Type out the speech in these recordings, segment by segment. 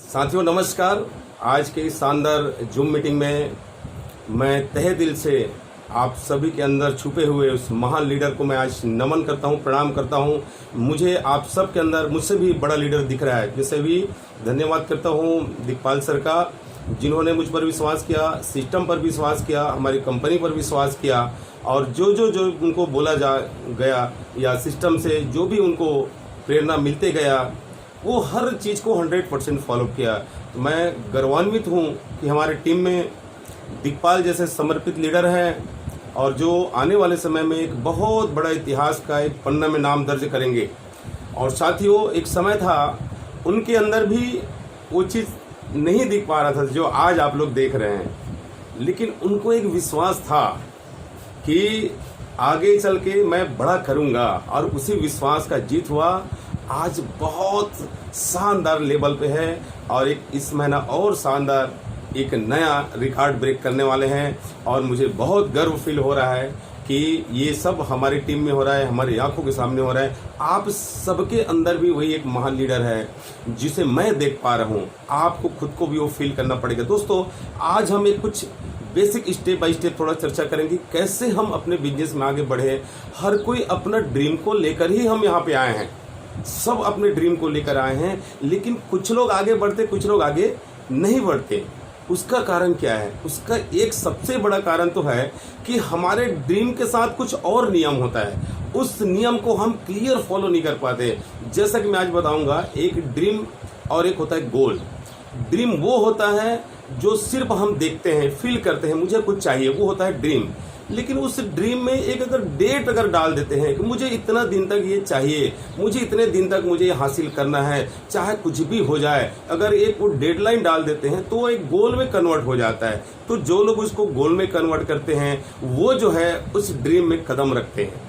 साथियों नमस्कार। आज के इस शानदार जूम मीटिंग में मैं तहे दिल से आप सभी के अंदर छुपे हुए उस महान लीडर को मैं आज नमन करता हूं, प्रणाम करता हूं। मुझे आप सब के अंदर मुझसे भी बड़ा लीडर दिख रहा है, जिसे भी धन्यवाद करता हूं दिखपाल सर का, जिन्होंने मुझ पर विश्वास किया, सिस्टम पर विश्वास किया, हमारी कंपनी पर विश्वास किया और जो उनको बोला गया या सिस्टम से जो भी उनको प्रेरणा मिलते गया वो हर चीज़ को 100% फॉलो किया। तो मैं गौरवान्वित हूँ कि हमारे टीम में दिखपाल जैसे समर्पित लीडर हैं और जो आने वाले समय में एक बहुत बड़ा इतिहास का एक पन्ना में नाम दर्ज करेंगे। और साथियों एक समय था उनके अंदर भी वो चीज़ नहीं दिख पा रहा था जो आज आप लोग देख रहे हैं, लेकिन उनको एक विश्वास था कि आगे चल के मैं बड़ा करूँगा और उसी विश्वास का जीत हुआ। आज बहुत शानदार लेवल पे है और एक इस महीना और शानदार एक नया रिकॉर्ड ब्रेक करने वाले हैं और मुझे बहुत गर्व फील हो रहा है कि ये सब हमारी टीम में हो रहा है, हमारी आंखों के सामने हो रहा है। आप सबके अंदर भी वही एक महान लीडर है जिसे मैं देख पा रहा हूँ। आपको खुद को भी वो फील करना पड़ेगा। दोस्तों आज हम एक कुछ बेसिक स्टेप बाय स्टेप थोड़ा चर्चा करेंगे कैसे हम अपने बिजनेस में आगे बढ़े। हर कोई अपना ड्रीम को लेकर ही हम यहाँ पे आए हैं, सब अपने ड्रीम को लेकर आए हैं, लेकिन कुछ लोग आगे बढ़ते, कुछ लोग आगे नहीं बढ़ते। उसका कारण क्या है? उसका एक सबसे बड़ा कारण तो है कि हमारे ड्रीम के साथ कुछ और नियम होता है, उस नियम को हम क्लियर फॉलो नहीं कर पाते। जैसा कि मैं आज बताऊंगा, एक ड्रीम और एक होता है गोल। ड्रीम वो होता है जो सिर्फ हम देखते हैं, फील करते हैं, मुझे कुछ चाहिए, वो होता है ड्रीम। लेकिन उस ड्रीम में एक अगर डेट अगर डाल देते हैं कि मुझे इतना दिन तक ये चाहिए, मुझे इतने दिन तक मुझे ये हासिल करना है, चाहे कुछ भी हो जाए, अगर एक वो डेडलाइन डाल देते हैं तो एक गोल में कन्वर्ट हो जाता है। तो जो लोग उसको गोल में कन्वर्ट करते हैं वो जो है उस ड्रीम में कदम रखते हैं,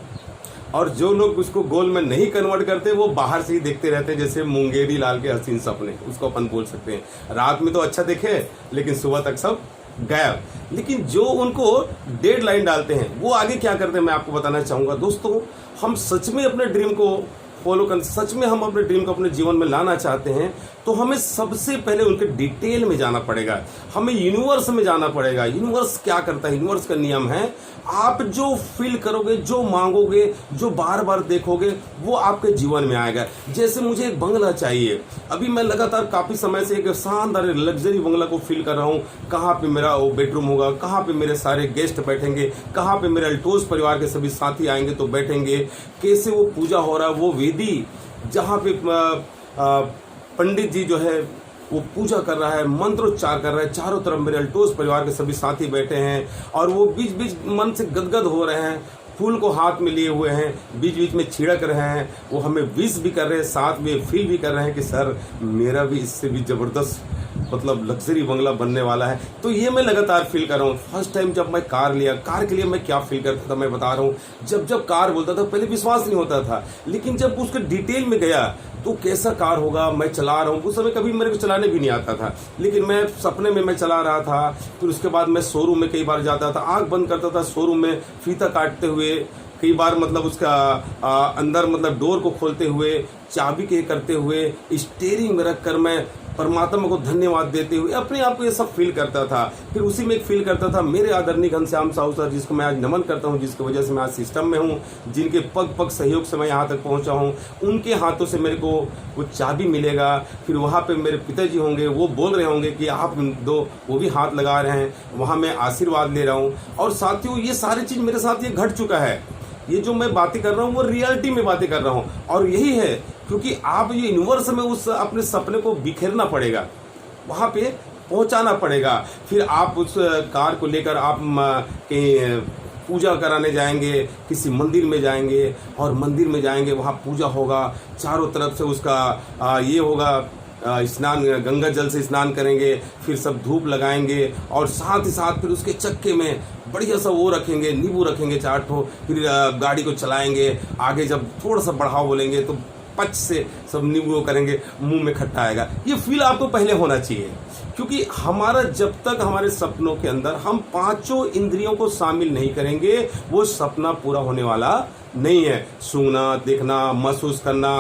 और जो लोग उसको गोल में नहीं कन्वर्ट करते वो बाहर से ही देखते रहते हैं। जैसे मुंगेरी लाल के हसीन सपने, उसको अपन बोल सकते हैं। रात में तो अच्छा देखे लेकिन सुबह तक सब गायब। लेकिन जो उनको डेडलाइन डालते हैं वो आगे क्या करते हैं मैं आपको बताना चाहूँगा। दोस्तों हम सच में अपने ड्रीम को फॉलो कर, सच में हम अपने ड्रीम को अपने जीवन में लाना चाहते हैं तो हमें सबसे पहले उनके डिटेल में जाना पड़ेगा, हमें यूनिवर्स में जाना पड़ेगा। यूनिवर्स क्या करता है? यूनिवर्स का नियम है आप जो फील करोगे, जो मांगोगे, जो बार बार देखोगे वो आपके जीवन में आएगा। जैसे मुझे एक बंगला चाहिए, अभी मैं लगातार काफ़ी समय से एक शानदार लग्जरी बंगला को फील कर रहा हूँ। कहाँ पे मेरा वो बेडरूम होगा, कहाँ पे मेरे सारे गेस्ट बैठेंगे, कहाँ पे मेरे अल्टोज परिवार के सभी साथी आएंगे तो बैठेंगे, कैसे वो पूजा हो रहा है, वो वेदी जहाँ पे पंडित जी जो है वो पूजा कर रहा है, मंत्रोच्चार कर रहा है, चारों तरफ मेरे अल्टोज परिवार के सभी साथी बैठे हैं और वो बीच बीच मन से गदगद हो रहे हैं, फूल को हाथ में लिए हुए हैं, बीच बीच में छिड़क रहे हैं, वो हमें विश भी कर रहे हैं, साथ में फील भी कर रहे हैं कि सर मेरा भी इससे भी ज़बरदस्त मतलब लग्जरी बंगला बनने वाला है। तो ये मैं लगातार फील कर रहा हूँ। फर्स्ट टाइम जब मैं कार लिया, कार के लिए मैं क्या फील करता था मैं बता रहा हूँ। जब कार बोलता था पहले विश्वास नहीं होता था, लेकिन जब उसके डिटेल में गया तो कैसा कार होगा, मैं चला रहा हूँ। उस समय कभी मेरे को चलाने भी नहीं आता था, लेकिन मैं सपने में मैं चला रहा था। फिर उसके बाद मैं शोरूम में कई बार जाता था, आँख बंद करता था, शोरूम में फीता काटते हुए, कई बार मतलब उसका अंदर मतलब डोर को खोलते हुए, चाबी के करते हुए, स्टीयरिंग में रख कर मैं परमात्मा को धन्यवाद देते हुए अपने आप को ये सब फील करता था। फिर उसी में एक फील करता था मेरे आदरणीय घनश्याम साहू सर, जिसको मैं आज नमन करता हूँ, जिसकी वजह से मैं आज सिस्टम में हूँ, जिनके पग पग सहयोग से मैं यहाँ तक पहुँचा हूँ। उनके हाथों से मेरे को वो चाबी मिलेगा। फिर वहाँ पे मेरे पिताजी होंगे, वो बोल रहे होंगे कि आप दो, वो भी हाथ लगा रहे हैं, वहाँ मैं आशीर्वाद ले रहा हूँ। और साथियों ये सारी चीज़ मेरे साथ ये घट चुका है। ये जो मैं बातें कर रहा हूँ वो रियलिटी में बातें कर रहा हूँ, और यही है क्योंकि आप ये यूनिवर्स में उस अपने सपने को बिखेरना पड़ेगा, वहाँ पे पहुँचाना पड़ेगा। फिर आप उस कार को लेकर आप कहीं पूजा कराने जाएंगे, किसी मंदिर में जाएंगे, और मंदिर में जाएंगे वहाँ पूजा होगा, चारों तरफ से उसका ये होगा स्नान, गंगा जल से स्नान करेंगे, फिर सब धूप लगाएंगे और साथ ही साथ फिर उसके चक्के में बढ़िया सा वो रखेंगे, नींबू रखेंगे 4 ठो, फिर गाड़ी को चलाएंगे। आगे जब थोड़ा सा बढ़ाव बोलेंगे तो पच से सब नींबू करेंगे, मुंह में खट्टा आएगा। ये फील आपको पहले होना चाहिए, क्योंकि हमारा जब तक हमारे सपनों के अंदर हम पांचों इंद्रियों को शामिल नहीं करेंगे, वो सपना पूरा होने वाला नहीं है। सूंघना, देखना, महसूस करना,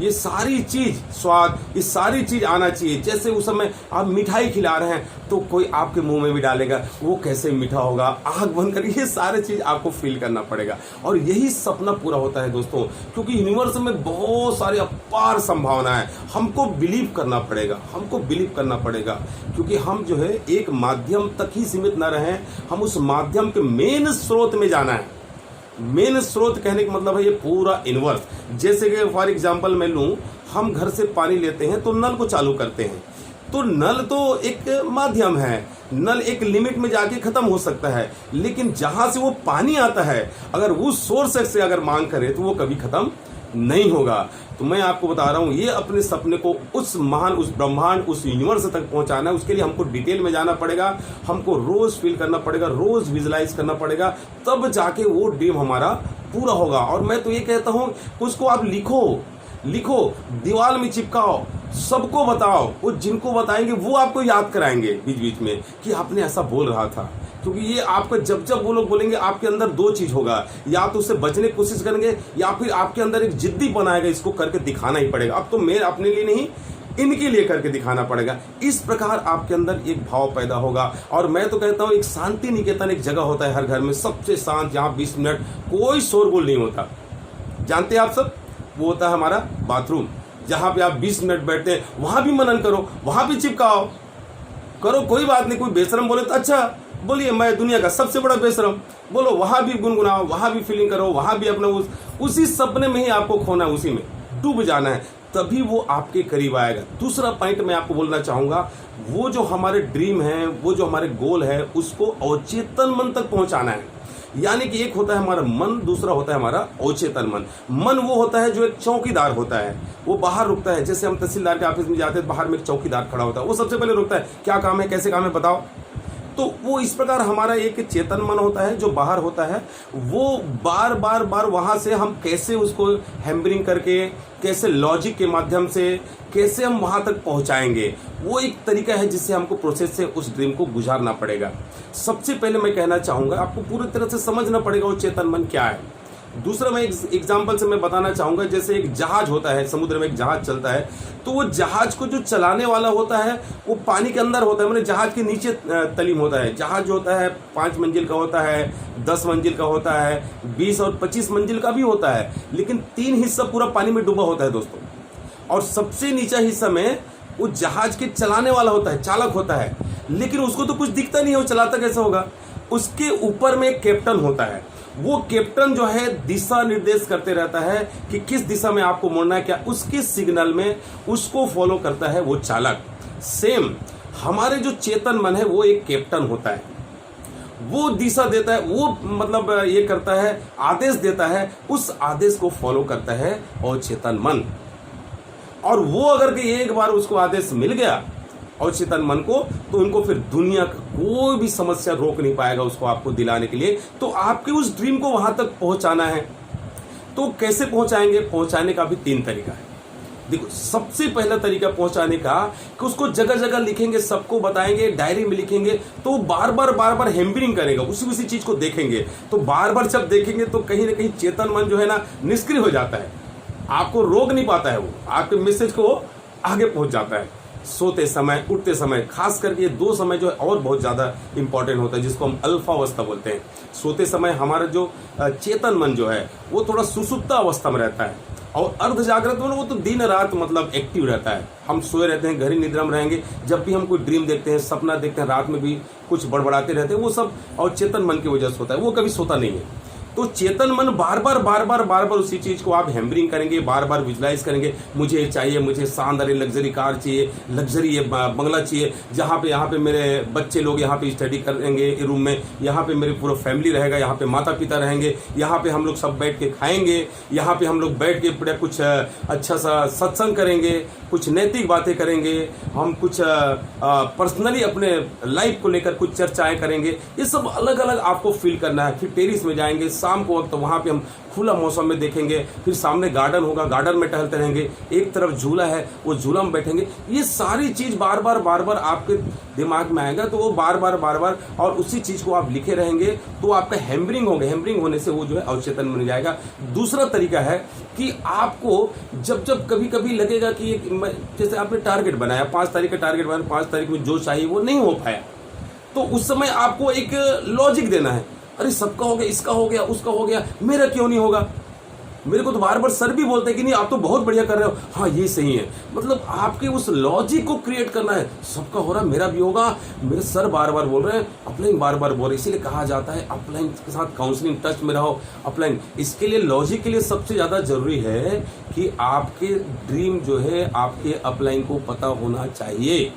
ये सारी चीज, स्वाद, ये सारी चीज आना चाहिए। जैसे उस समय आप मिठाई खिला रहे हैं तो कोई आपके मुंह में भी डालेगा, वो कैसे मीठा होगा, आंख बंद करके, ये सारे चीज आपको फील करना पड़ेगा। और यही सपना पूरा होता है दोस्तों, क्योंकि यूनिवर्स में बहुत सारी अपार संभावना है। हमको बिलीव करना पड़ेगा, हमको बिलीव करना पड़ेगा, क्योंकि हम जो है एक माध्यम तक ही सीमित न रहें, हम उस माध्यम के मेन स्रोत में जाना है। मेन स्रोत कहने का मतलब है ये पूरा यूनिवर्स। जैसे कि फॉर एग्जांपल मैं लूं, हम घर से पानी लेते हैं तो नल को चालू करते हैं, तो नल तो एक माध्यम है, नल एक लिमिट में जाके खत्म हो सकता है, लेकिन जहां से वो पानी आता है अगर उस सोर्स से अगर मांग करे तो वो कभी खत्म नहीं होगा। तो मैं आपको बता रहा हूं, ये अपने सपने को उस महान, उस ब्रह्मांड, उस यूनिवर्स तक पहुंचाना है। उसके लिए हमको डिटेल में जाना पड़ेगा, हमको रोज फील करना पड़ेगा, रोज विजुलाइज करना पड़ेगा, तब जाके वो ड्रीम हमारा पूरा होगा। और मैं तो ये कहता हूं, उसको आप लिखो, दीवार में चिपकाओ, सबको बताओ, वो जिनको बताएंगे वो आपको याद कराएंगे बीच बीच में कि आपने ऐसा बोल रहा था। क्योंकि ये आपको जब जब वो लोग बोलेंगे, आपके अंदर दो चीज होगा, या तो उससे बचने की कोशिश करेंगे या फिर आपके अंदर एक जिद्दी बनाएगा, इसको करके दिखाना ही पड़ेगा। अब तो मेरे अपने लिए नहीं, इनके लिए करके दिखाना पड़ेगा। इस प्रकार आपके अंदर एक भाव पैदा होगा। और मैं तो कहता हूं, एक शांति निकेतन एक जगह होता है हर घर में, सबसे शांत, जहां 20 मिनट कोई शोरगुल नहीं होता। जानते हैं आप सब, वो होता है हमारा बाथरूम, जहां पे आप 20 मिनट बैठते हैं। वहां भी मनन करो, वहां भी चिपकाओ, करो, कोई बात नहीं। कोई बेशरम बोले तो अच्छा बोलिए, मैं दुनिया का सबसे बड़ा बेशरम, बोलो, वहां भी गुनगुनाओ, वहां भी फीलिंग करो, वहां भी अपना उसी सपने में ही आपको खोना है, उसी में डूब जाना है, तभी वो आपके करीब आएगा। दूसरा पॉइंट मैं आपको बोलना चाहूंगा, वो जो हमारे ड्रीम है, वो जो हमारे गोल है, उसको अवचेतन मन तक पहुंचाना है। यानी कि एक होता है हमारा मन, दूसरा होता है हमारा अवचेतन मन। मन वो होता है जो एक चौकीदार होता है, वो बाहर रुकता है। जैसे हम तहसीलदार के ऑफिस में जाते हैं, बाहर में एक चौकीदार खड़ा होता है, वो सबसे पहले रुकता है, क्या काम है, कैसे काम है, बताओ। तो वो इस प्रकार हमारा एक चेतन मन होता है जो बाहर होता है, वो बार बार वहां से हम कैसे उसको हैम्बरिंग करके, कैसे लॉजिक के माध्यम से कैसे हम वहां तक पहुंचाएंगे, वो एक तरीका है जिससे हमको प्रोसेस से उस ड्रीम को गुजारना पड़ेगा। सबसे पहले मैं कहना चाहूंगा, आपको पूरी तरह से समझना पड़ेगा वो चेतन मन क्या है। दूसरा मैं एग्जाम्पल से मैं बताना चाहूंगा, जैसे एक जहाज होता है, समुद्र में एक जहाज चलता है, तो वो जहाज को जो चलाने वाला होता है वो पानी के अंदर होता है, मतलब जहाज के नीचे तलीम होता है। जहाज जो होता है 5 मंजिल का होता है, 10 मंजिल का होता है, 20 और 25 मंजिल का भी होता है, लेकिन 3 हिस्सा पूरा पानी में डूबा होता है दोस्तों। और सबसे नीचा हिस्सा में वो जहाज के चलाने वाला होता है, चालक होता है, लेकिन उसको तो कुछ दिखता नहीं है, वो चलाता कैसे होगा। उसके ऊपर में एक कैप्टन होता है, वो कैप्टन जो है दिशा निर्देश करते रहता है कि किस दिशा में आपको मुड़ना है, क्या उसके सिग्नल में उसको फॉलो करता है वो चालक। सेम हमारे जो चेतन मन है वो एक कैप्टन होता है, वो दिशा देता है, वो मतलब ये करता है, आदेश देता है, उस आदेश को फॉलो करता है और चेतन मन। और वो अगर कि एक बार उसको आदेश मिल गया और चेतन मन को, तो उनको फिर दुनिया का कोई भी समस्या रोक नहीं पाएगा उसको आपको दिलाने के लिए। तो आपके उस ड्रीम को वहां तक पहुंचाना है, तो कैसे पहुंचाएंगे? पहुंचाने का भी 3 तरीका है। देखो, सबसे पहला तरीका पहुंचाने का कि उसको जगह जगह लिखेंगे, सबको बताएंगे, डायरी में लिखेंगे, तो बार बार हैम्बरिंग करेगा, उसी चीज को देखेंगे। तो बार बार जब देखेंगे तो कहीं ना कहीं चेतन मन जो है ना निष्क्रिय हो जाता है, आपको रोक नहीं पाता है, वो आपके मैसेज को आगे पहुंच जाता है। सोते समय, उठते समय, खास करके ये 2 समय जो है और बहुत ज्यादा इंपॉर्टेंट होता है, जिसको हम अल्फा अवस्था बोलते हैं। सोते समय हमारा जो चेतन मन जो है वो थोड़ा सुसुप्त अवस्था में रहता है, और अर्ध जागृत में वो तो दिन रात मतलब एक्टिव रहता है। हम सोए रहते हैं, गहरी निद्रा में रहेंगे, जब भी हम कोई ड्रीम देखते हैं, सपना देखते हैं, रात में भी कुछ बड़बड़ाते रहते हैं, वो सब और चेतन मन की वजह से होता है, वो कभी सोता नहीं है। तो चेतन मन बार बार उसी चीज को आप हैम्बरिंग करेंगे, बार बार विजुलाइज करेंगे, मुझे चाहिए, मुझे शानदार लग्जरी कार चाहिए, लग्जरी ये बंगला चाहिए, जहाँ पे यहाँ पे मेरे बच्चे लोग यहाँ पे स्टडी करेंगे रूम में, यहाँ पे मेरी पूरा फैमिली रहेगा, यहाँ पे माता पिता रहेंगे, यहाँ पे हम लोग सब बैठ के खाएंगे, यहाँ पे हम लोग बैठ के बड़े कुछ अच्छा सा सत्संग करेंगे, कुछ नैतिक बातें करेंगे, हम कुछ पर्सनली अपने लाइफ को लेकर कुछ चर्चाएं करेंगे। ये सब अलग अलग आपको फील करना है। फिर टेरिस में जाएंगे, शाम को वक्त वहाँ पे हम खुला मौसम में देखेंगे, फिर सामने गार्डन होगा, गार्डन में टहलते रहेंगे, एक तरफ झूला है वो झूला में बैठेंगे। ये सारी चीज़ बार बार आपके दिमाग में आएगा, तो वो बार बार और उसी चीज़ को आप लिखे रहेंगे तो आपका हैम्बरिंग होगा, हैम्बरिंग होने से वो जो है अवचेतन बन जाएगा। दूसरा तरीका है कि आपको जब कभी कभी लगेगा कि जैसे आपने टारगेट बनाया, 5 तारीख का टारगेट बनाया, 5 तारीख में जो चाहिए वो नहीं हो पाया, तो उस समय आपको एक लॉजिक देना है, अरे सबका हो गया, इसका हो गया, उसका हो गया, मेरा क्यों नहीं होगा। मेरे को तो बार बार सर भी बोलते हैं कि नहीं आप तो बहुत बढ़िया कर रहे हो, हाँ ये सही है। मतलब आपके उस लॉजिक को क्रिएट करना है, सबका हो रहा है मेरा भी होगा, मेरे सर बार बार बोल रहे हैं, अपलाइन बार बार बोल रहे हैं, इसीलिए कहा जाता है अपलाइन के साथ काउंसलिंग टच में रहो। अपलाइन इसके लिए, लॉजिक के लिए सबसे ज़्यादा जरूरी है कि आपके ड्रीम जो है आपके अपलाइन को पता होना चाहिए।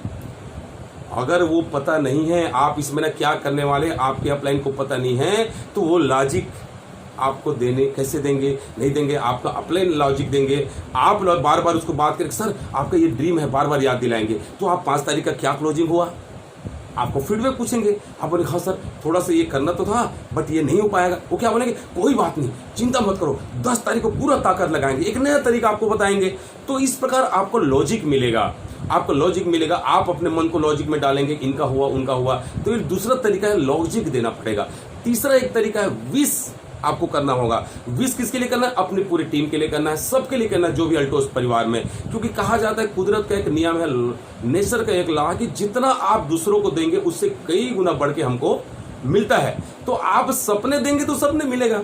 अगर वो पता नहीं है, आप इसमें ना क्या करने वाले, आपके अपलाइन को पता नहीं है, तो वो लॉजिक आपको देने कैसे देंगे, नहीं देंगे, आपका अपलाइन लॉजिक देंगे। आप बार बार उसको बात करके सर आपका ये ड्रीम है बार बार याद दिलाएंगे, तो आप 5 तारीख का क्या क्लोजिंग हुआ, आपको फीडबैक पूछेंगे, आप बोले हाँ सर थोड़ा सा ये करना तो था बट ये नहीं हो पाएगा। वो क्या बोलेंगे, कोई बात नहीं, चिंता मत करो, 10 तारीख को पूरा ताकत लगाएंगे, एक नया तरीका आपको बताएंगे। तो इस प्रकार आपको लॉजिक मिलेगा, आपको लॉजिक मिलेगा, आप अपने मन को लॉजिक में डालेंगे, इनका हुआ उनका हुआ। तो ये दूसरा तरीका है, लॉजिक देना पड़ेगा। तीसरा एक तरीका है, विश आपको करना होगा। विश किसके लिए करना है, अपनी पूरी टीम के लिए करना है, सबके लिए करना है जो भी अल्टोस परिवार में, क्योंकि कहा जाता है कुदरत का एक नियम है, नेचर का एक लॉ कि जितना आप दूसरों को देंगे उससे कई गुना बढ़ के हमको मिलता है। तो आप सपने देंगे तो सपने मिलेगा,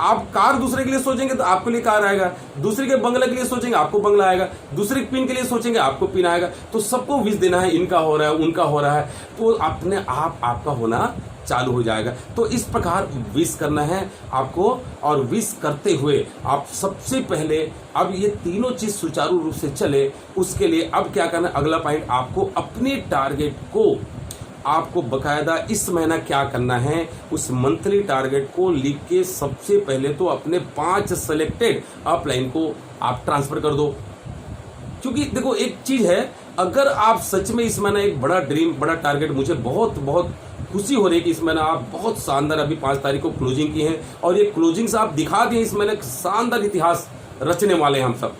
आप कार दूसरे के लिए सोचेंगे तो आपके लिए कार आएगा, दूसरे के बंगला के लिए सोचेंगे आपको बंगला आएगा, दूसरे के पिन के लिए सोचेंगे आपको पिन आएगा। तो सबको विश देना है, इनका हो रहा है उनका हो रहा है, तो अपने आप आपका होना चालू हो जाएगा। तो इस प्रकार विश करना है आपको, और विश करते हुए आप सबसे पहले, अब ये तीनों चीज सुचारू रूप से चले उसके लिए अब क्या करना है, अगला पॉइंट, आपको अपने टारगेट को, आपको बकायदा इस महीना क्या करना है, उस मंथली टारगेट को लिख के सबसे पहले तो अपने 5 सेलेक्टेड अपलाइन को आप ट्रांसफर कर दो। क्योंकि देखो एक चीज है, अगर आप सच में इस महीना एक बड़ा ड्रीम, बड़ा टारगेट, मुझे बहुत खुशी हो रही है कि इस महीना आप बहुत शानदार अभी 5 तारीख को क्लोजिंग की है, और ये क्लोजिंग से आप दिखा दिए, इस महीने शानदार इतिहास रचने वाले हैं हम सब।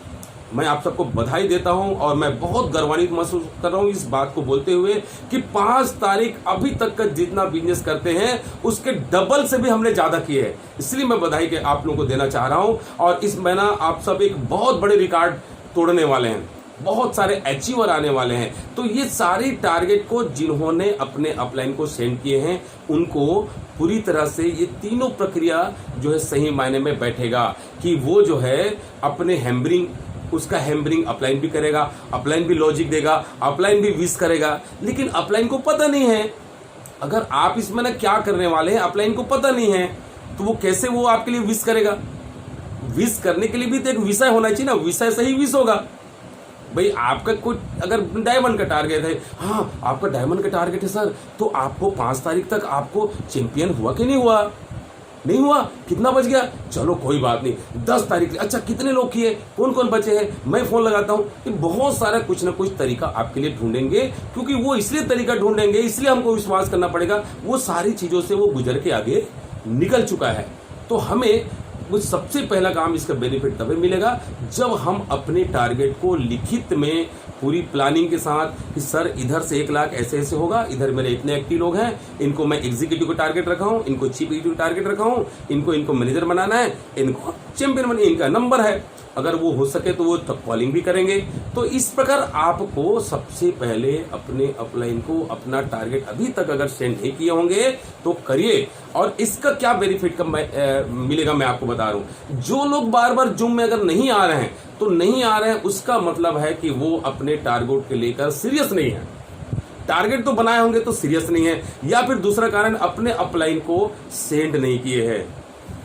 मैं आप सबको बधाई देता हूं और मैं बहुत गर्वान्वित महसूस कर रहा हूं इस बात को बोलते हुए कि 5 तारीख अभी तक का जितना बिजनेस करते हैं उसके डबल से भी हमने ज्यादा किए हैं। इसलिए मैं बधाई के आप लोगों को देना चाह रहा हूं, और इस महीना आप सब एक बहुत बड़े रिकॉर्ड तोड़ने वाले हैं, बहुत सारे अचीवर आने वाले हैं। तो ये सारी टारगेट को जिन्होंने अपने अपलाइन को सेंड किए हैं उनको पूरी तरह से ये तीनों प्रक्रिया जो है सही मायने में बैठेगा कि वो जो है अपने हैम्बरिंग, उसका हैम्बरिंग अपलाइन भी करेगा, अपलाइन भी लॉजिक देगा, अपलाइन भी विश करेगा, लेकिन अपलाइन को पता नहीं है। अगर आप इसमें ना क्या करने वाले हैं अपलाइन को पता नहीं है, तो वो कैसे वो आपके लिए विश करेगा। विश करने के लिए भी तो एक विषय होना चाहिए ना, विषय से ही विश होगा। भाई आपका कोई अगर डायमंड का टारगेट है, हाँ आपका डायमंड का टारगेट है सर, तो आपको 5 तारीख तक आपको चैंपियन हुआ कि नहीं हुआ, नहीं हुआ, कितना बच गया, चलो कोई बात नहीं, 10 तारीख, अच्छा कितने लोग किए, कौन कौन बचे हैं, मैं फोन लगाता हूँ। कि बहुत सारा कुछ ना कुछ तरीका आपके लिए ढूंढेंगे, क्योंकि वो इसलिए तरीका ढूंढेंगे, इसलिए हमको विश्वास करना पड़ेगा, वो सारी चीजों से वो गुजर के आगे निकल चुका है। तो हमें वो सबसे पहला काम, इसका बेनिफिट तभी मिलेगा जब हम अपने टारगेट को लिखित में पूरी प्लानिंग के साथ कि सर इधर से 1 लाख ऐसे ऐसे होगा, इधर मेरे इतने एक्टिव लोग हैं, इनको मैं एग्जीक्यूटिव को टारगेट रखा हूँ, इनको चीफ एग्जीक्यूटिव टारगेट रखा हूँ, इनको मैनेजर बनाना है, इनको चैंपियन बनाना, इनका नंबर है, अगर वो हो सके तो वो कॉलिंग भी करेंगे। तो इस प्रकार आपको सबसे पहले अपने अपलाइन को अपना टारगेट अभी तक अगर सेंड नहीं किए होंगे तो करिए, और इसका क्या बेनिफिट मिलेगा मैं आपको बता रहा हूँ। जो लोग बार बार जूम में अगर नहीं आ रहे हैं तो नहीं आ रहे हैं, उसका मतलब है कि वो अपने टारगेट के लेकर सीरियस नहीं है। टारगेट तो बनाए होंगे तो सीरियस नहीं है, या फिर दूसरा कारण अपने अपलाइन को सेंड नहीं किए हैं।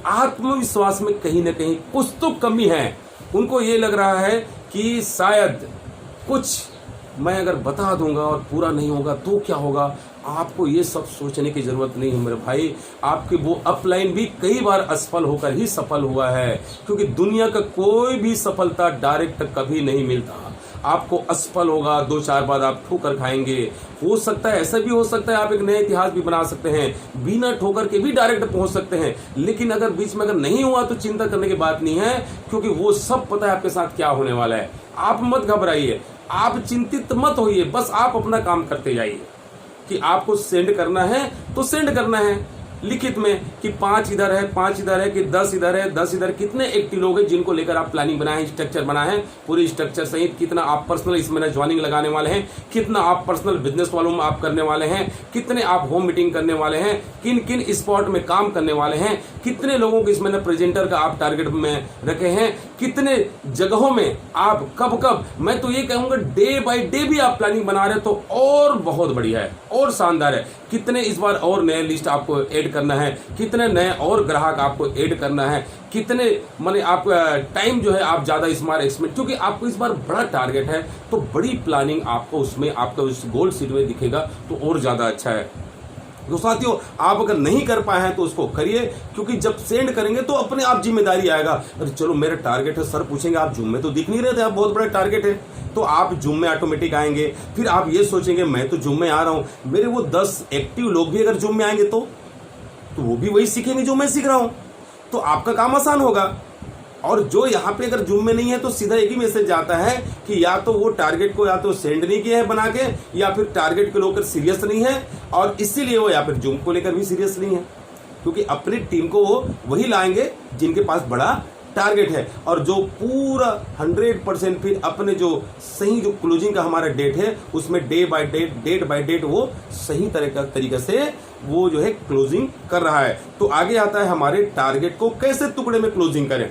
आत्मविश्वास में कहीं ना कहीं कुछ तो कमी है, उनको ये लग रहा है कि शायद कुछ मैं अगर बता दूंगा और पूरा नहीं होगा तो क्या होगा। आपको ये सब सोचने की जरूरत नहीं है मेरे भाई, आपके वो अपलाइन भी कई बार असफल होकर ही सफल हुआ है, क्योंकि दुनिया का कोई भी सफलता डायरेक्ट कभी नहीं मिलता। आपको असफल होगा, 2-4 बार आप ठोकर खाएंगे। हो सकता है, ऐसा भी हो सकता है आप एक नया इतिहास भी बना सकते हैं, बिना ठोकर के भी डायरेक्ट पहुंच सकते हैं। लेकिन अगर बीच में अगर नहीं हुआ तो चिंता करने की बात नहीं है, क्योंकि वो सब पता है आपके साथ क्या होने वाला है। आप मत घबराइए, आप चिंतित मत होइए, बस आप अपना काम करते जाइए कि आपको सेंड करना है तो सेंड करना है लिखित में कि 5 इधर है, 5 इधर है, कि 10 इधर है, 10 इधर। कितने 80 लोग हैं जिनको लेकर आप प्लानिंग बनाए, स्ट्रक्चर बनाए हैं, पूरी स्ट्रक्चर सहित। कितना आप पर्सनल इसमें ज्वाइनिंग लगाने वाले हैं, कितना आप पर्सनल बिजनेस वालों में आप करने वाले हैं, कितने आप होम मीटिंग करने वाले हैं, किन किन स्पॉट में काम करने वाले हैं, कितने लोगों को इसमें प्रेजेंटर का आप टारगेट में रखे हैं, कितने जगहों में आप कब कब। मैं तो ये कहूंगा डे बाय डे भी आप प्लानिंग बना रहे हैं तो और बहुत बढ़िया है और शानदार है। कितने इस बार और नए लिस्ट आपको ऐड करना है, कितने नए और ग्राहक आपको ऐड करना है, कितने माने आप टाइम जो है आप ज्यादा स्मार्ट एक्सपेंड, क्योंकि आपको इस बार बड़ा टारगेट है तो बड़ी प्लानिंग आपको उसमें आपका उस गोल शीट में दिखेगा तो और ज्यादा अच्छा है। तो साथियों, आप अगर नहीं कर पाए हैं तो उसको करिए, क्योंकि जब सेंड करेंगे तो अपने आप जिम्मेदारी आएगा। अरे चलो मेरा टारगेट है, सर पूछेंगे आप जूम में तो दिख नहीं रहे थे, आप बहुत बड़ा टारगेट है, तो आप जूम में ऑटोमेटिक आएंगे। फिर आप ये सोचेंगे मैं तो जूम में आ रहा हूं, मेरे वो 10 एक्टिव लोग भी अगर जूम में आएंगे तो वो भी वही सीखेंगे जो मैं सीख रहा हूं, तो आपका काम आसान होगा। और जो यहाँ पे अगर जूम में नहीं है तो सीधा एक ही मैसेज आता है कि या तो वो टारगेट को या तो सेंड नहीं किया है बना के, या फिर टारगेट को लेकर सीरियस नहीं है, और इसीलिए वो या फिर जूम को लेकर भी सीरियस नहीं है, क्योंकि अपनी टीम को वो वही लाएंगे जिनके पास बड़ा टारगेट है। और जो पूरा 100% फिर अपने जो सही जो क्लोजिंग का हमारा डेट है उसमें डे बाय डेट वो सही तरीके से वो जो है क्लोजिंग कर रहा है। तो आगे आता है हमारे टारगेट को कैसे टुकड़े में क्लोजिंग करें।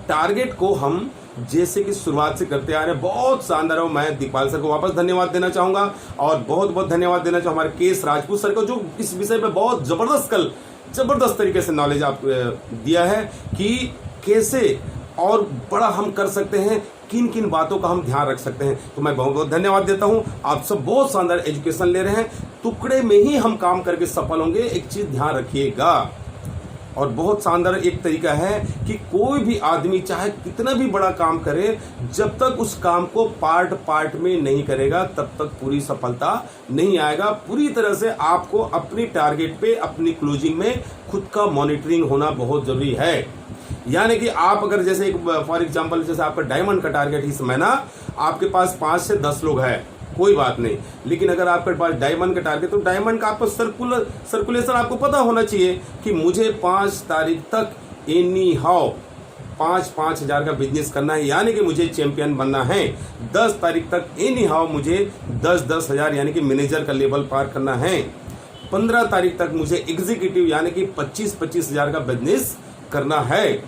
टारगेट को हम जैसे कि शुरुआत से करते आ रहे हैं, बहुत शानदार हो। मैं दीपाल सर को वापस धन्यवाद देना चाहूंगा और बहुत बहुत धन्यवाद देना चाहूंगा हमारे केएस राजपूत सर को, जो इस विषय पे बहुत जबरदस्त तरीके से नॉलेज आप दिया है कि कैसे और बड़ा हम कर सकते हैं, किन किन बातों का हम ध्यान रख सकते हैं। तो मैं बहुत बहुत धन्यवाद देता हूं। आप सब बहुत शानदार एजुकेशन ले रहे हैं, टुकड़े में ही हम काम करके सफल होंगे, एक चीज ध्यान रखिएगा। और बहुत शानदार एक तरीका है कि कोई भी आदमी चाहे कितना भी बड़ा काम करे, जब तक उस काम को पार्ट में नहीं करेगा तब तक पूरी सफलता नहीं आएगा। पूरी तरह से आपको अपनी टारगेट पे अपनी क्लोजिंग में खुद का मॉनिटरिंग होना बहुत जरूरी है। यानी कि आप अगर जैसे फॉर एग्जांपल जैसे आपका डायमंड का टारगेट इस महीना आपके पास 5 से 10 लोग हैं, कोई बात नहीं, लेकिन अगर आपके पास डायमंड का टारगेट तो डायमंड का आपको सर्कुलेशन आपको पता होना चाहिए कि मुझे 5 तारीख तक एनी हाउ 5-5 हजार का बिजनेस करना है, यानी कि मुझे चैंपियन बनना है। 10 तारीख तक एनी हाउ मुझे 10-10 हजार यानी कि मैनेजर का लेवल पार करना है। 15 तारीख तक मुझे एग्जीक्यूटिव यानी कि 25-25 हजार का बिजनेस करना है,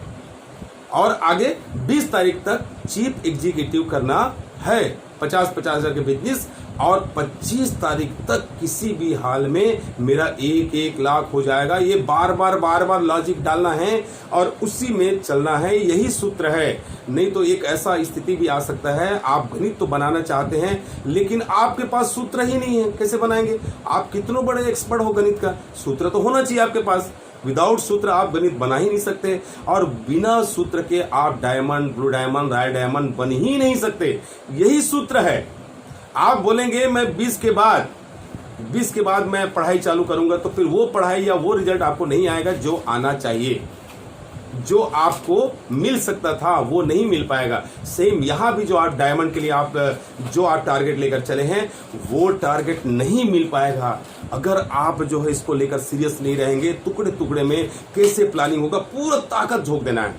और आगे 20 तारीख तक चीफ एग्जीक्यूटिव करना है 50-50 हजार के बिजनेस, और 25 तारीख तक किसी भी हाल में मेरा 1-1 लाख हो जाएगा। ये बार बार लॉजिक डालना है और उसी में चलना है, यही सूत्र है। नहीं तो एक ऐसा स्थिति भी आ सकता है, आप गणित तो बनाना चाहते हैं लेकिन आपके पास सूत्र ही नहीं है, कैसे बनाएंगे? आप कितनों बड़े एक्सपर्ट हो गणित का, सूत्र तो होना चाहिए आपके पास। विदाउट सूत्र आप गणित बना ही नहीं सकते, और बिना सूत्र के आप डायमंड, ब्लू डायमंड, राय डायमंड बन ही नहीं सकते। यही सूत्र है। आप बोलेंगे मैं 20 के बाद मैं पढ़ाई चालू करूंगा, तो फिर वो पढ़ाई या वो रिजल्ट आपको नहीं आएगा जो आना चाहिए, जो आपको मिल सकता था वो नहीं मिल पाएगा। सेम यहाँ भी जो आप डायमंड के लिए जो आप टारगेट लेकर चले हैं वो टारगेट नहीं मिल पाएगा अगर आप जो है इसको लेकर सीरियस नहीं रहेंगे। टुकड़े में कैसे प्लानिंग होगा, पूरा ताकत झोंक देना है,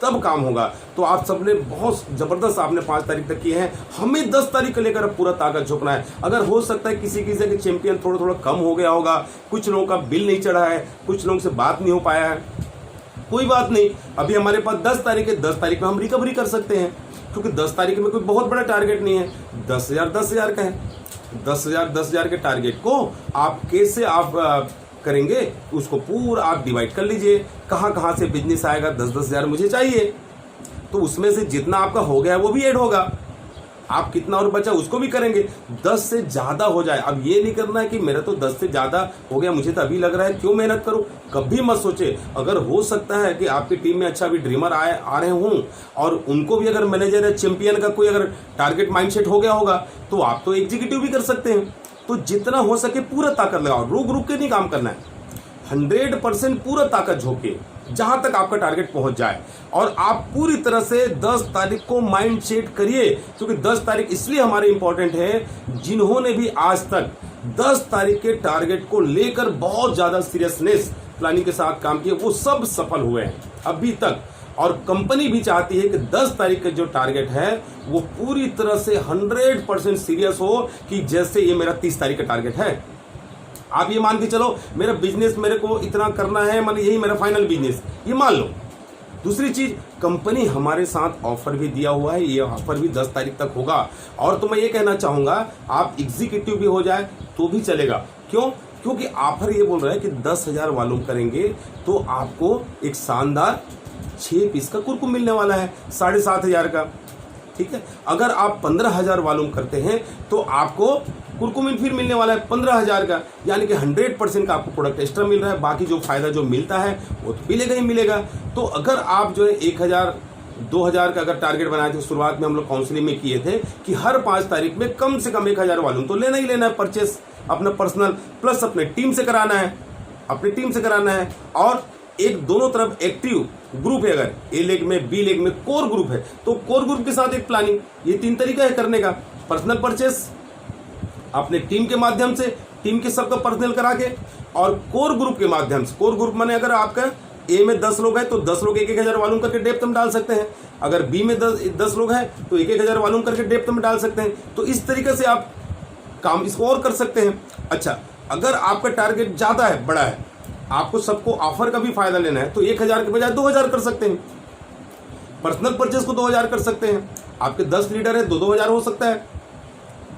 तब काम होगा। तो आप सबने बहुत जबरदस्त आपने 5 तारीख तक किए हैं, हमें 10 तारीख को लेकर पूरा ताकत झोंकना है। अगर हो सकता है किसी के चैंपियन थोड़ा कम हो गया होगा, कुछ लोगों का बिल नहीं चढ़ा है, कुछ लोगों से बात नहीं हो पाया है, कोई बात नहीं। अभी हमारे पास 10 तारीख है, 10 तारीख में हम रिकवरी कर सकते हैं, क्योंकि 10 तारीख में कोई बहुत बड़ा टारगेट नहीं है, 10,000 का है। 10,000 के टारगेट को आप कैसे आप करेंगे, उसको पूरा आप डिवाइड कर लीजिए, कहाँ से बिजनेस आएगा। 10,000 मुझे चाहिए, तो उसमें से जितना आपका हो गया वो भी ऐड होगा। आप कितना और बचा उसको भी करेंगे, 10 से ज़्यादा हो जाए। अब ये नहीं करना है कि मेरा तो 10 से ज़्यादा हो गया, मुझे तो अभी लग रहा है क्यों मेहनत करूं। कभी मत सोचे। अगर हो सकता है कि आपकी टीम में अच्छा भी ड्रीमर आ रहे हों और उनको भी अगर मैनेजर या चैंपियन का कोई अगर टारगेट माइंडसेट हो गया होगा तो आप तो एग्जीक्यूटिव भी कर सकते हैं। तो जितना हो सके पूरा ताकत लगाओ, रुक रुक के नहीं काम करना है, 100% पूरा ताकत झोंके जहां तक आपका टारगेट पहुंच जाए। और आप पूरी तरह से 10 तारीख को माइंड सेट करिए, क्योंकि 10 तारीख इसलिए हमारे इंपॉर्टेंट है, जिन्होंने भी आज तक 10 तारीख के टारगेट को लेकर बहुत ज्यादा सीरियसनेस प्लानिंग के साथ काम किया वो सब सफल हुए हैं अभी तक। और कंपनी भी चाहती है कि 10 तारीख का जो टारगेट है वो पूरी तरह से 100% सीरियस हो, कि जैसे ये मेरा 30 तारीख का टारगेट है। आप ये मान के चलो मेरा बिजनेस मेरे को इतना करना है, मतलब यही मेरा फाइनल बिजनेस, ये मान लो। दूसरी चीज, कंपनी हमारे साथ ऑफर भी दिया हुआ है, ये ऑफर भी 10 तारीख तक होगा। और तो मैं ये कहना चाहूंगा आप एग्जीक्यूटिव भी हो जाए तो भी चलेगा। क्यों? क्योंकि ऑफर ये बोल रहा है कि 10,000 वॉल्यूम करेंगे तो आपको एक शानदार 6 पीस का कुरकुम मिलने वाला है 7,500 का। ठीक है, अगर आप 15,000 वॉल्यूम करते हैं तो आपको कुरकुमिन फिर मिलने वाला है 15,000 का, यानी कि 100% का आपको प्रोडक्ट एक्स्ट्रा मिल रहा है। बाकी जो फायदा जो मिलता है वो तो मिलेगा ही मिलेगा। तो अगर आप जो है 1,000 2,000 का अगर टारगेट बनाए थे, शुरुआत में हम लोग काउंसलिंग में किए थे कि हर 5 तारीख में कम से कम 1,000 वॉल्यूम तो लेना ही लेना है, परचेस अपना पर्सनल प्लस अपने टीम से कराना है, अपनी टीम से कराना है। और एक दोनों तरफ एक्टिव ग्रुप है, अगर ए लेग में बी लेग में कोर ग्रुप है तो कोर ग्रुप के साथ एक प्लानिंग, ये 3 तरीका है करने का। पर्सनल परचेस अपने टीम के माध्यम से, टीम के सबका पर्सनल करा के, और कोर ग्रुप के माध्यम से। कोर ग्रुप माने अगर आपका ए में 10 लोग हैं तो 10 लोग 1,000 वॉल्यूम करके डेप्थ में डाल सकते हैं। अगर बी में 10 लोग हैं तो 1,000 वॉल्यूम करके डेप्थ में डाल सकते हैं। तो इस तरीके से आप काम इसको और कर सकते हैं। अच्छा, अगर आपका टारगेट ज्यादा है, बड़ा है, आपको सबको ऑफर का भी फायदा लेना है तो 1,000 के बजाय 2,000 कर सकते हैं। पर्सनल परचेस को 2,000 कर सकते हैं। आपके 10 लीडर है 2,000 हो सकता है।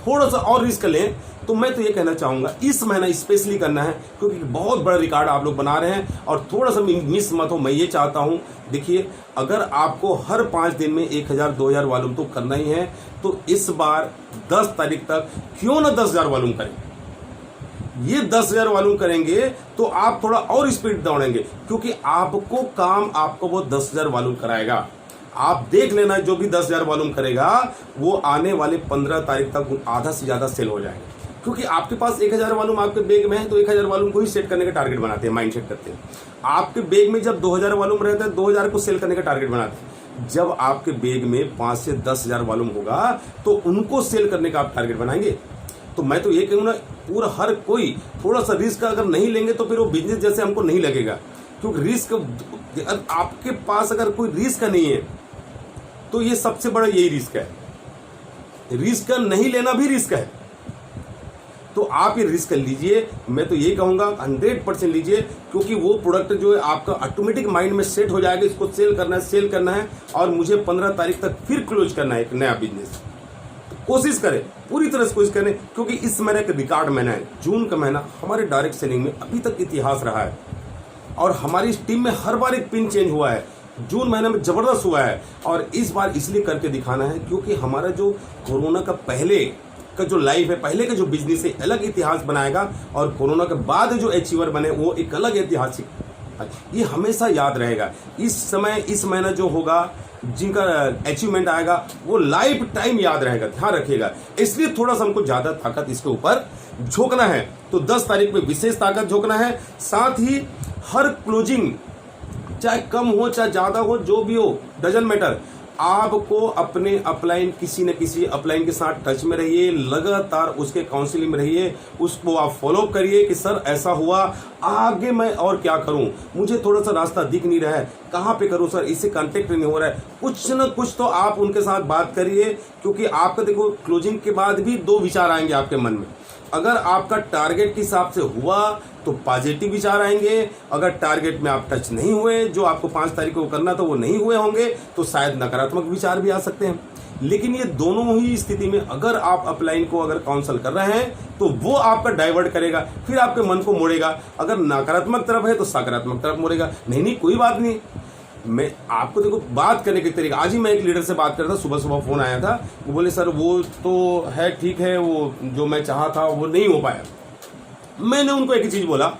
थोड़ा सा और रिस्क लें तो मैं तो ये कहना चाहूंगा इस महीना स्पेशली करना है, क्योंकि बहुत बड़ा रिकॉर्ड आप लोग बना रहे हैं। और थोड़ा सा मिस मत हो, मैं ये चाहता हूं, देखिए अगर आपको हर 5 दिन में 1,000 2,000 वॉल्यूम तो करना ही है तो इस बार 10 तारीख तक क्यों ना 10,000 वॉल्यूम करें। ये 10,000 वॉल्यूम करेंगे तो आप थोड़ा और स्पीड दौड़ेंगे, क्योंकि आपको काम आपको वो 10,000 वॉल्यूम कराएगा। आप देख लेना, जो भी 10,000 वॉल्यूम करेगा वो आने वाले 15 तारीख तक आधा से ज्यादा सेल हो जाएगा। क्योंकि आपके पास 1,000 वॉल्यूम आपके बैग में है तो 1,000 वॉल्यूम को ही सेट करने का टारगेट बनाते हैं, माइंड सेट करते हैं। आपके बैग में जब 2,000 वॉल्यूम रहता है 2,000 को सेल करने का टारगेट बनाते हैं। जब आपके बैग में 5 से 10,000 वॉल्यूम होगा तो उनको सेल करने का आप टारगेट बनाएंगे। तो मैं तो ये कहूँगा पूरा हर कोई थोड़ा सा रिस्क अगर नहीं लेंगे तो फिर वो बिजनेस जैसे हमको नहीं लगेगा। क्योंकि रिस्क आपके पास अगर कोई रिस्क नहीं है तो ये सबसे बड़ा यही रिस्क है। रिस्क नहीं लेना भी रिस्क है। तो आप ये रिस्क लीजिए, मैं तो ये कहूंगा 100% लीजिए, क्योंकि वो प्रोडक्ट जो है आपका ऑटोमेटिक माइंड में सेट हो जाएगा, इसको सेल करना है और मुझे 15 तारीख तक फिर क्लोज करना है एक नया बिजनेस। कोशिश करें, पूरी तरह से कोशिश करें, क्योंकि इस महीने का रिकॉर्ड महीना है। जून का महीना हमारे डायरेक्ट सेलिंग में अभी तक इतिहास रहा है और हमारी टीम में हर बार एक पिन चेंज हुआ है। जून महीने में जबरदस्त हुआ है और इस बार इसलिए करके दिखाना है क्योंकि हमारा जो कोरोना का पहले का जो लाइफ है, पहले का जो बिजनेस है, अलग इतिहास बनाएगा और कोरोना के बाद जो अचीवर बने वो एक अलग ऐतिहासिक, ये हमेशा याद रहेगा। इस समय इस महीना जो होगा जिनका अचीवमेंट आएगा वो लाइफ टाइम याद रहेगा, ध्यान रखिएगा। इसलिए थोड़ा सा हमको ज्यादा ताकत इसके ऊपर झोंकना है। तो 10 तारीख में विशेष ताकत झोंकना है। साथ ही हर क्लोजिंग चाहे कम हो चाहे ज्यादा हो, जो भी हो डजंट मैटर, आपको अपने अपलाइन किसी न किसी अपलाइन के साथ टच में रहिए, लगातार उसके काउंसलिंग में रहिए, उसको आप फॉलो करिए कि सर ऐसा हुआ, आगे मैं और क्या करूं, मुझे थोड़ा सा रास्ता दिख नहीं रहा है, कहां पे करूं सर, इससे कांटेक्ट नहीं हो रहा है। कुछ न कुछ तो आप उनके साथ बात करिए, क्योंकि आपका देखो क्लोजिंग के बाद भी 2 विचार आएंगे आपके मन में। अगर आपका टारगेट के हिसाब से हुआ तो पॉजिटिव विचार आएंगे, अगर टारगेट में आप टच नहीं हुए, जो आपको 5 तारीख को करना था वो नहीं हुए होंगे, तो शायद नकारात्मक विचार भी आ सकते हैं। लेकिन ये दोनों ही स्थिति में अगर आप अपलाइन को अगर काउंसल कर रहे हैं तो वो आपका डाइवर्ट करेगा, फिर आपके मन को मोड़ेगा। अगर नकारात्मक तरफ है तो सकारात्मक तरफ मोड़ेगा। नहीं कोई बात नहीं, मैं आपको देखो बात करने के तरीका, आज ही मैं एक लीडर से बात कर रहा था, सुबह सुबह फ़ोन आया था, वो बोले सर वो तो है ठीक है, वो जो मैं चाहा था वो नहीं हो पाया। मैंने उनको एक ही चीज़ बोला,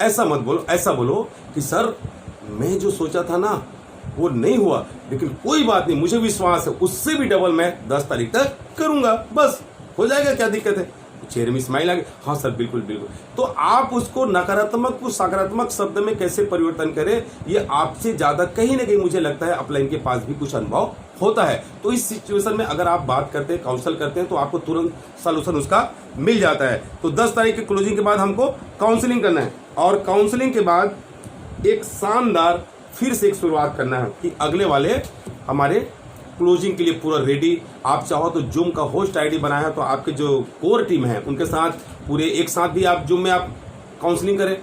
ऐसा मत बोलो, ऐसा बोलो कि सर मैं जो सोचा था ना वो नहीं हुआ, लेकिन कोई बात नहीं, मुझे विश्वास है उससे भी डबल मैं 10 तारीख तक करूंगा, बस हो जाएगा, क्या दिक्कत है। चेहरे में स्माइल आ गई, हाँ सर बिल्कुल बिल्कुल। तो आप उसको नकारात्मक को सकारात्मक शब्द में कैसे परिवर्तन करें, ये आपसे ज्यादा कहीं ना कहीं मुझे लगता है अपलाइन के पास भी कुछ अनुभव होता है। तो इस सिचुएशन में अगर आप बात करते हैं, काउंसल करते हैं, तो आपको तुरंत सॉल्यूशन उसका मिल जाता है। तो 10 तारीख की क्लोजिंग के बाद हमको काउंसलिंग करना है, और काउंसलिंग के बाद एक शानदार फिर से एक शुरुआत करना है कि अगले वाले हमारे क्लोजिंग के लिए पूरा रेडी। आप चाहो तो जूम का होस्ट आईडी बनाया है, तो आपके जो कोर टीम है उनके साथ पूरे एक साथ भी आप जूम में आप काउंसलिंग करें।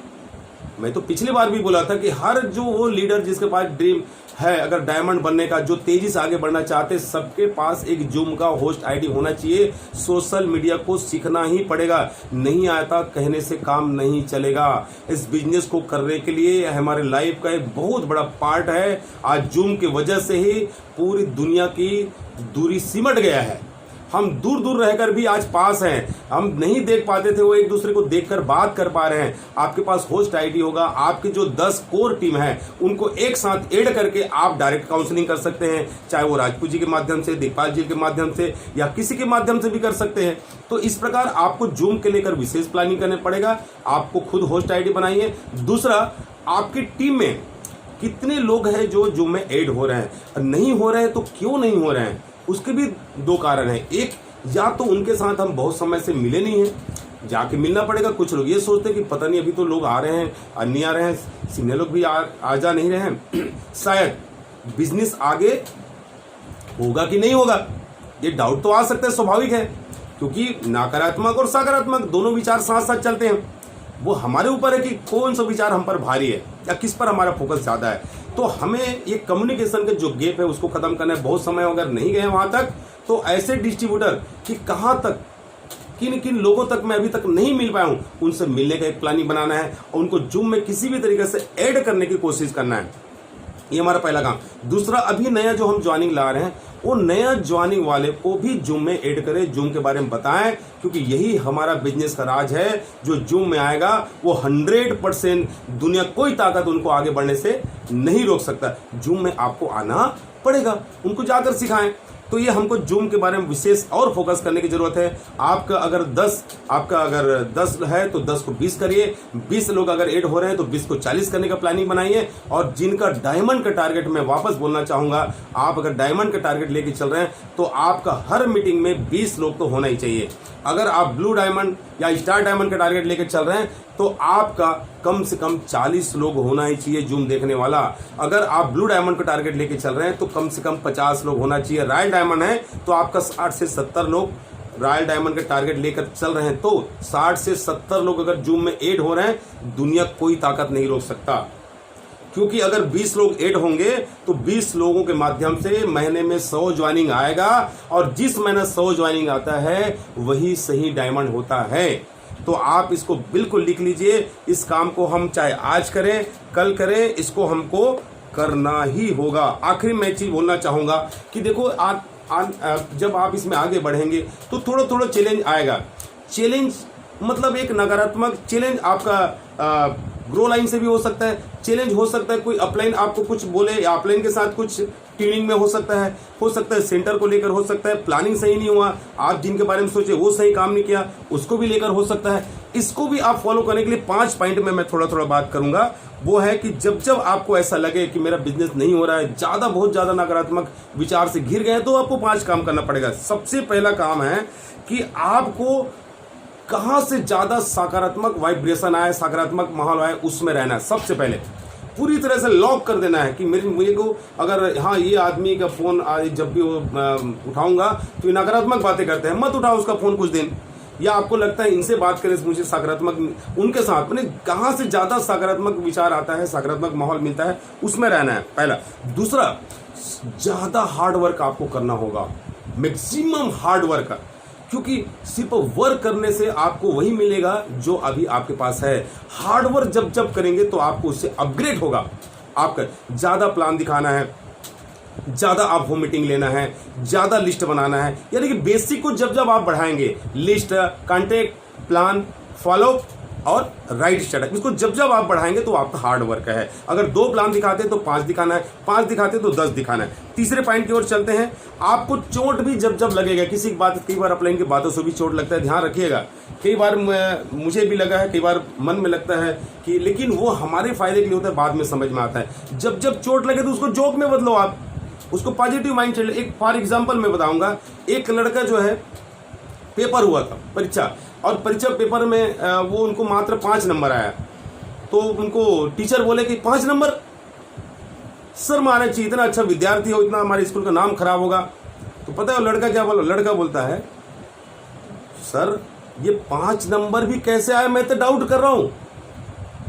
मैं तो पिछली बार भी बोला था कि हर जो वो लीडर जिसके पास ड्रीम है अगर डायमंड बनने का, जो तेजी से आगे बढ़ना चाहते, सबके पास एक जूम का होस्ट आईडी होना चाहिए। सोशल मीडिया को सीखना ही पड़ेगा, नहीं आता कहने से काम नहीं चलेगा। इस बिजनेस को करने के लिए हमारे लाइफ का एक बहुत बड़ा पार्ट है। आज जूम की वजह से ही पूरी दुनिया की दूरी सिमट गया है। हम दूर दूर रहकर भी आज पास हैं, हम नहीं देख पाते थे, वो एक दूसरे को देखकर बात कर पा रहे हैं। आपके पास होस्ट आईडी होगा, आपके जो 10 कोर टीम है उनको एक साथ ऐड करके आप डायरेक्ट काउंसलिंग कर सकते हैं, चाहे वो राजपूत जी के माध्यम से, दिखपाल जी के माध्यम से, या किसी के माध्यम से भी कर सकते हैं। तो इस प्रकार आपको जूम के लेकर विशेष प्लानिंग करना पड़ेगा। आपको खुद होस्ट आईडी बनाइए। दूसरा, आपकी टीम में कितने लोग हैं जो जूम में ऐड हो रहे हैं, नहीं हो रहे हैं तो क्यों नहीं हो रहे हैं, उसके भी 2 कारण हैं। एक, या तो उनके साथ हम बहुत समय से मिले नहीं हैं, जाके मिलना पड़ेगा। कुछ लोग ये सोचते हैं कि पता नहीं अभी तो लोग आ रहे हैं, नहीं आ रहे हैं, सीनियर लोग भी आ जा नहीं रहे हैं, शायद बिजनेस आगे होगा कि नहीं होगा, ये डाउट तो आ सकता है, स्वाभाविक है, क्योंकि नकारात्मक और सकारात्मक दोनों विचार साथ साथ चलते हैं। वो हमारे ऊपर है कि कौन सा विचार हम पर भारी है या किस पर हमारा फोकस ज्यादा है। तो हमें ये कम्युनिकेशन का जो गैप है उसको खत्म करना है। बहुत समय अगर नहीं गए वहां तक, तो ऐसे डिस्ट्रीब्यूटर कि कहां तक, किन किन लोगों तक मैं अभी तक नहीं मिल पाया हूं, उनसे मिलने का एक प्लानिंग बनाना है और उनको जूम में किसी भी तरीके से ऐड करने की कोशिश करना है। ये हमारा पहला काम। दूसरा, अभी नया जो हम ज्वाइनिंग ला रहे हैं, वो नया ज्वाइनिंग वाले को भी जूम में ऐड करें, जूम के बारे में बताएं, क्योंकि यही हमारा बिजनेस का राज है। जो जूम में आएगा वो 100% दुनिया कोई ताकत उनको आगे बढ़ने से नहीं रोक सकता। जूम में आपको आना पड़ेगा, उनको जाकर सिखाएं। तो ये हमको जूम के बारे में विशेष और फोकस करने की जरूरत है। आपका अगर 10 है तो 10 को 20 करिए, 20 लोग अगर ऐड हो रहे हैं तो 20 को 40 करने का प्लानिंग बनाइए। और जिनका डायमंड का टारगेट, मैं वापस बोलना चाहूंगा, आप अगर डायमंड का टारगेट लेके चल रहे हैं तो आपका हर मीटिंग में 20 लोग तो होना ही चाहिए। अगर आप ब्लू डायमंड या स्टार डायमंड का टारगेट लेके चल रहे हैं तो आपका कम से कम 40 लोग होना ही चाहिए जूम देखने वाला। अगर आप ब्लू डायमंड का टारगेट लेके चल रहे हैं तो कम से कम 50 लोग होना चाहिए। रॉयल डायमंड है तो आपका 60 से 70 लोग रॉयल डायमंड का टारगेट लेकर चल रहे हैं, तो 60 से 70 लोग अगर जूम में ऐड हो रहे हैं, दुनिया कोई ताकत नहीं रोक सकता। क्योंकि अगर 20 लोग ऐड होंगे तो 20 लोगों के माध्यम से महीने में 100 ज्वाइनिंग आएगा, और जिस महीने 100 ज्वाइनिंग आता है वही सही डायमंड होता है। तो आप इसको बिल्कुल लिख लीजिए। इस काम को हम चाहे आज करें, कल करें, इसको हमको करना ही होगा। आखिरी मैं चीज बोलना चाहूंगा कि देखो, जब आप इसमें आगे बढ़ेंगे तो थोड़ा थोड़ा चैलेंज आएगा। चैलेंज मतलब एक नकारात्मक चैलेंज आपका ग्रो लाइन से भी हो सकता है, चैलेंज हो सकता है कोई अपलाइन आपको कुछ बोले, या अपलाइन के साथ कुछ ट्यूनिंग में हो सकता है सेंटर को लेकर हो सकता है, प्लानिंग सही नहीं हुआ, आप जिनके बारे में सोचे वो सही काम नहीं किया, उसको भी लेकर हो सकता है। इसको भी आप फॉलो करने के लिए 5 पॉइंट में मैं थोड़ा थोड़ा बात करूंगा। वो है कि जब जब आपको ऐसा लगे कि मेरा बिजनेस नहीं हो रहा है, बहुत ज्यादा नकारात्मक विचार से घिर गए, तो आपको 5 काम करना पड़ेगा। सबसे पहला काम है कि आपको कहां से ज्यादा सकारात्मक वाइब्रेशन आए, सकारात्मक माहौल आए, उसमें रहना है। सबसे पहले पूरी तरह से लॉक कर देना है कि मुझे को अगर हाँ ये आदमी का फोन जब भी उठाऊंगा तो ये नकारात्मक बातें करते हैं, मत उठाओ उसका फोन कुछ दिन। या आपको लगता है इनसे बात करें मुझे सकारात्मक, उनके साथ मैंने कहां से ज्यादा सकारात्मक विचार आता है, सकारात्मक माहौल मिलता है, उसमें रहना है पहला। दूसरा, ज्यादा हार्ड वर्क आपको करना होगा, मैक्सिमम हार्ड वर्क, क्योंकि सिर्फ वर्क करने से आपको वही मिलेगा जो अभी आपके पास है। हार्ड वर्क जब जब करेंगे तो आपको उससे अपग्रेड होगा। आपका ज़्यादा प्लान दिखाना है, ज़्यादा आपको मीटिंग लेना है, ज़्यादा लिस्ट बनाना है। यानी कि बेसिक को जब जब आप बढ़ाएंगे, लिस्ट, कॉन्टेक्ट, प्लान, फॉलो और राइट स्टेटस, इसको जब जब आप बढ़ाएंगे तो आपका हार्ड वर्क है। अगर 2 प्लान दिखाते हैं तो 5 दिखाना है, 5 दिखाते तो 10 दिखाना है। तीसरे पॉइंट की ओर चलते हैं। आपको चोट भी जब जब लगेगा, किसी की बात, कई बार अपलाइन की बातों से भी चोट लगता है, ध्यान रखिएगा। कई बार मुझे भी लगा है, कई बार मन में लगता है कि, लेकिन वो हमारे फायदे के लिए होता है, बाद में समझ में आता है। जब जब चोट लगे तो उसको जोक में बदलो, आप उसको पॉजिटिव माइंड चले। एक फॉर एग्जाम्पल मैं बताऊंगा, एक लड़का जो है, पेपर हुआ था, परीक्षा, और परीक्षा पेपर में वो उनको मात्र 5 नंबर आया। तो उनको टीचर बोले कि 5 नंबर सर माने चाहिए, इतना अच्छा विद्यार्थी हो, इतना हमारे स्कूल का नाम खराब होगा। तो पता है वो लड़का क्या बोला? लड़का बोलता है, सर ये 5 नंबर भी कैसे आए, मैं तो डाउट कर रहा हूं,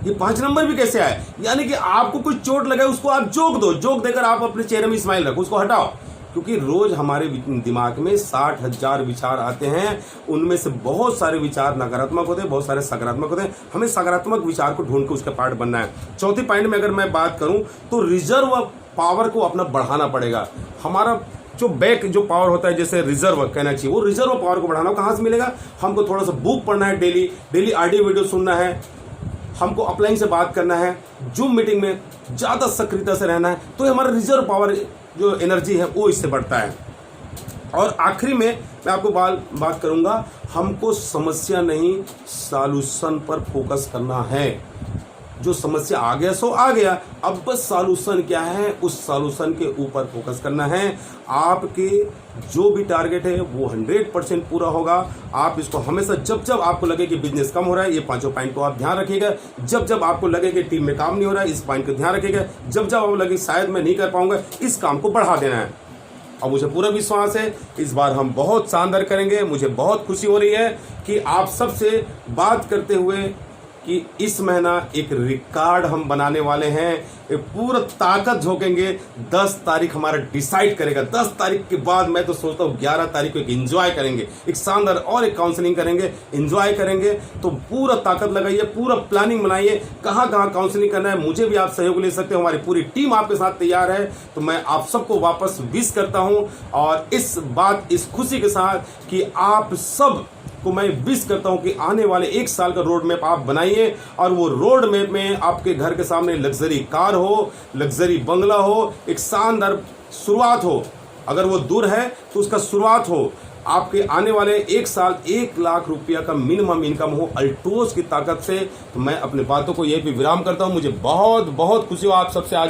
ये 5 नंबर भी कैसे आए। यानी कि आपको कुछ चोट लगा, उसको आप जोक दो, जोक देकर आप अपने चेहरे में स्माइल रखो, उसको हटाओ। क्योंकि रोज हमारे दिमाग में 60,000 विचार आते हैं, उनमें से बहुत सारे विचार नकारात्मक होते हैं, बहुत सारे सकारात्मक होते हैं। हमें सकारात्मक विचार को ढूंढ के उसका पार्ट बनना है। चौथी पॉइंट में अगर मैं बात करूं तो रिजर्व पावर को अपना बढ़ाना पड़ेगा। हमारा जो बैक जो पावर होता है, जैसे रिजर्व कहना चाहिए, वो रिजर्व पावर को बढ़ाना कहाँ से मिलेगा? हमको थोड़ा सा बुक पढ़ना है, डेली ऑडियो वीडियो सुनना है, हमको अपलाइन से बात करना है, जूम मीटिंग में ज़्यादा सक्रियता से रहना है, तो हमारा रिजर्व पावर जो एनर्जी है वो इससे बढ़ता है। और आखिरी में मैं आपको बात करूंगा, हमको समस्या नहीं, सॉल्यूशन पर फोकस करना है। जो समस्या आ गया सो आ गया, अब बस सॉल्यूशन क्या है, उस सॉल्यूशन के ऊपर फोकस करना है। आपके जो भी टारगेट है वो 100% पूरा होगा। आप इसको हमेशा, जब जब आपको लगे कि बिजनेस कम हो रहा है, ये 5 पॉइंट को आप ध्यान रखिएगा। जब जब आपको लगे कि टीम में काम नहीं हो रहा है, इस पॉइंट को ध्यान रखिएगा। जब जब आपको लगे शायद मैं नहीं कर पाऊंगा, इस काम को बढ़ा देना है। और मुझे पूरा विश्वास है इस बार हम बहुत शानदार करेंगे। मुझे बहुत खुशी हो रही है कि आप सबसे बात करते हुए कि इस महीना एक रिकॉर्ड हम बनाने वाले हैं, एक पूरा ताकत झोंकेंगे। 10 तारीख हमारा डिसाइड करेगा। 10 तारीख के बाद मैं तो सोचता हूँ 11 तारीख को एक एंजॉय करेंगे, एक शानदार और एक काउंसलिंग करेंगे, एंजॉय करेंगे। तो पूरा ताकत लगाइए, पूरा प्लानिंग बनाइए, कहाँ कहाँ काउंसलिंग करना है। मुझे भी आप सहयोग ले सकते हो, हमारी पूरी टीम आपके साथ तैयार है। तो मैं आप सबको वापस विश करता हूँ, और इस खुशी के साथ कि आप सब को मैं विश करता हूं कि आने वाले 1 साल का रोड मैप आप बनाइए, और वो रोड मैप में आपके घर के सामने लग्जरी कार हो, लग्जरी बंगला हो, एक शानदार शुरुआत हो। अगर वो दूर है तो उसका शुरुआत हो। आपके आने वाले 1 साल 1 लाख रुपया का मिनिमम इनकम हो अल्टोस की ताकत से। तो मैं अपने बातों को यही पे विराम करता हूं। मुझे बहुत बहुत खुशी हो आप सबसे आज